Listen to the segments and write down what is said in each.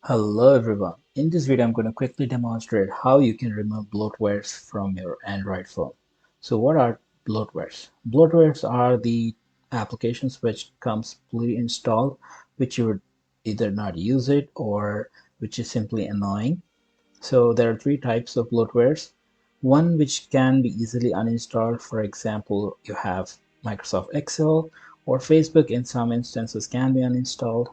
Hello everyone. In this video, I'm going to quickly demonstrate how you can remove bloatwares from your Android phone. So what are bloatwares? Bloatwares are the applications which comes pre-installed, which you would either not use it or which is simply annoying. So there are three types of bloatwares. One which can be easily uninstalled. For example, you have Microsoft Excel or Facebook in some instances can be uninstalled,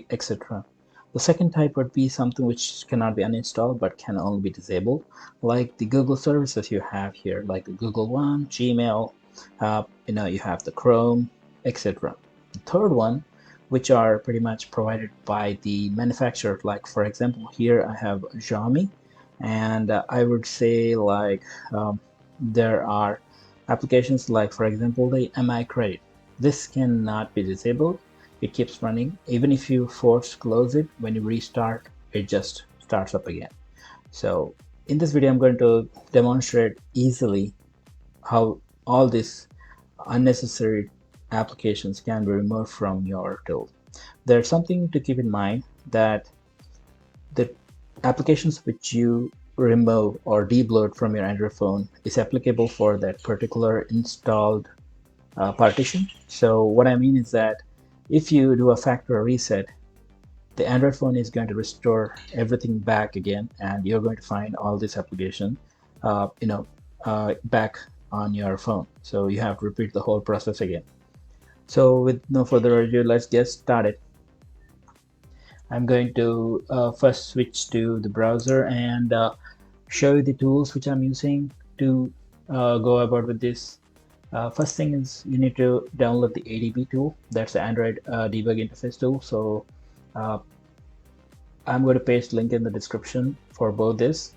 etc. The second type would be something which cannot be uninstalled but can only be disabled, like the Google services you have here, like the Google One, Gmail, you have the Chrome, etc. The third one, which are pretty much provided by the manufacturer, like for example, here I have Xiaomi, and I would say there are applications like for example the MI credit. This cannot be disabled. It keeps running even if you force close it. When you restart, it just starts up again. So in this video I'm going to demonstrate easily how all these unnecessary applications can be removed from your tool. There's something to keep in mind, that the applications which you remove or debloat from your Android phone is applicable for that particular installed partition. So what I mean is that if you do a factory reset, the Android phone is going to restore everything back again, and you're going to find all this application, back on your phone. So you have to repeat the whole process again. So with no further ado, let's get started. I'm going to first switch to the browser and show you the tools which I'm using to go about with this. First thing is you need to download the ADB tool. That's the Android debug interface tool. So uh, I'm going to paste link in the description for both this.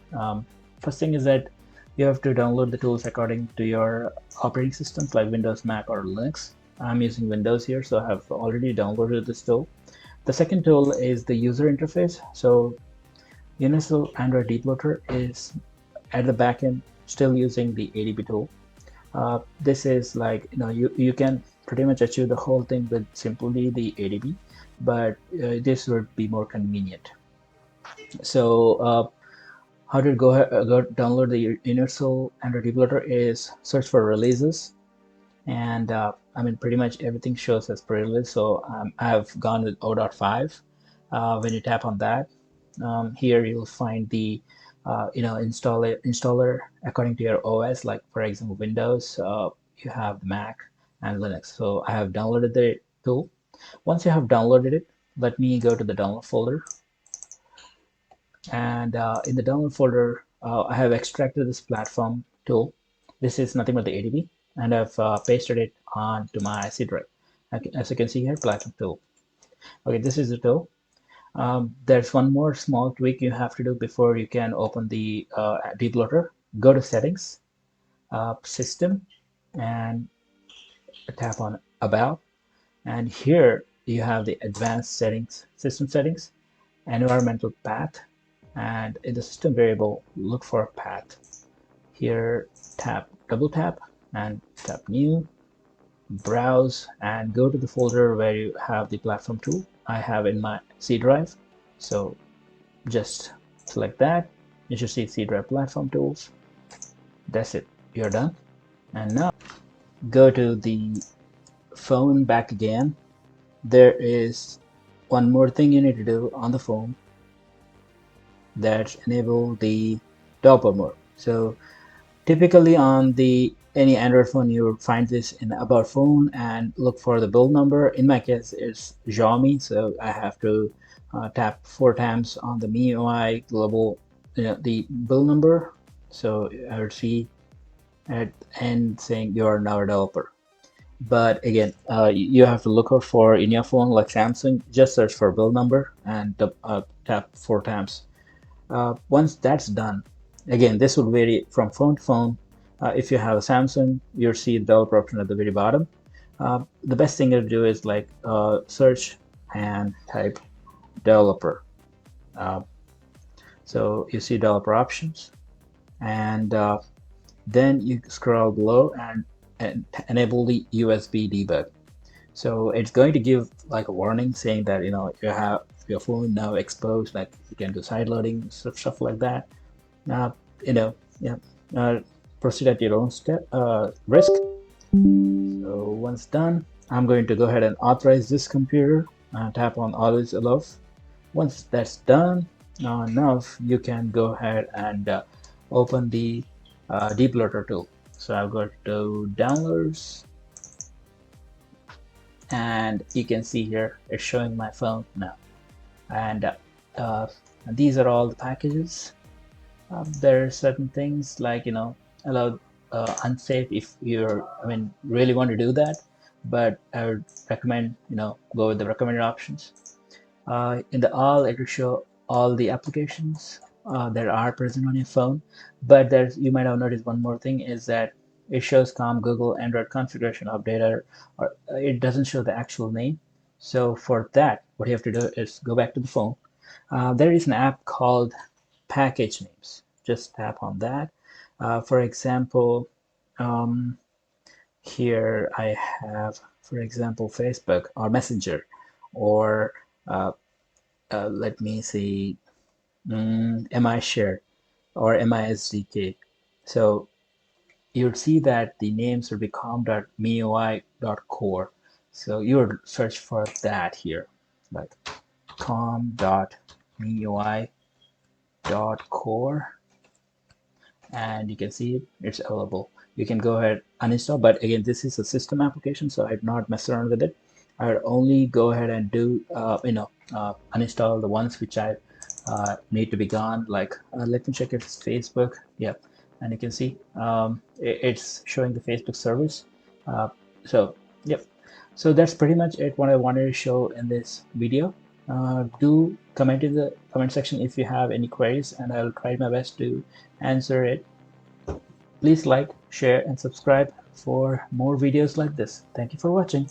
First thing is that you have to download the tools according to your operating systems like Windows, Mac, or Linux. I'm using Windows here, so I have already downloaded this tool. The second tool is the user interface. So Universal Android Debloater is at the backend still using the ADB tool. This is like, you can pretty much achieve the whole thing with simply the ADB, but this would be more convenient. So how to go download the Universal Android Debloater is search for releases, and I mean pretty much everything shows as pre-release. So I've gone with 0.5. When you tap on that, here you'll find the installer according to your OS. Like for example, Windows, you have Mac and Linux. So I have downloaded the tool. Once you have downloaded it, let me go to the download folder, and in the download folder, I have extracted this platform tool. This is nothing but the ADB, and I've pasted it onto my C drive. As you can see here, platform tool. Okay, this is the tool. There's one more small tweak you have to do before you can open the debloater. Go to settings, system, and tap on about. And here you have the advanced settings, system settings, environmental path, and in the system variable, look for path. Here, double tap, and tap new, browse, and go to the folder where you have the platform tool. I have in my C drive, so just select that. You should see C drive platform tools. That's it, you're done. And now go to the phone back again. There is one more thing you need to do on the phone, that's enable the developer mode. So typically on the any Android phone, you will find this in about phone and look for the build number. In my case, it's Xiaomi, so I have to tap 4 times on the MIUI global, the build number. So I would see at end saying you are now a developer. But again, you have to look out for in your phone like Samsung. Just search for build number and tap 4 times. Once that's done, again, this would vary from phone to phone. If you have a Samsung, you'll see the developer option at the very bottom. The best thing to do is like search and type developer. Uh, so you see developer options, and then you scroll below and enable the USB debug. So it's going to give like a warning saying that you have your phone now exposed, like you can do side loading, stuff like that. uh, yeah, uh, proceed at your own risk. So once done, I'm going to go ahead and authorize this computer and tap on always allow. Once that's done, now you can go ahead and open the debootloader tool. So I'll go to downloads, and you can see here it's showing my phone now. And uh, these are all the packages. There are certain things like allow unsafe if you're really want to do that, but I would recommend go with the recommended options. In the all, it will show all the applications that are present on your phone. But there's, you might have noticed one more thing, is that it shows COM Google Android configuration updater, or it doesn't show the actual name. So for that, what you have to do is go back to the phone. There is an app called Package Names. Just tap on that. For example, um, here I have, for example, Facebook or Messenger, or let me see, MI Share or MISDK. So you'll see that the names will be com.miui.core. So you would search for that here, like com.miui.core, and you can see it's available. You can go ahead uninstall, but again, this is a system application, so I'd not mess around with it. I would only go ahead and do uninstall the ones which I need to be gone. Like let me check if it's Facebook. Yeah, and you can see it's showing the Facebook service. So yep, so that's pretty much it, what I wanted to show in this video. Do comment in the comment section if you have any queries, and I'll try my best to answer it. Please like, share, and subscribe for more videos like this. Thank you for watching.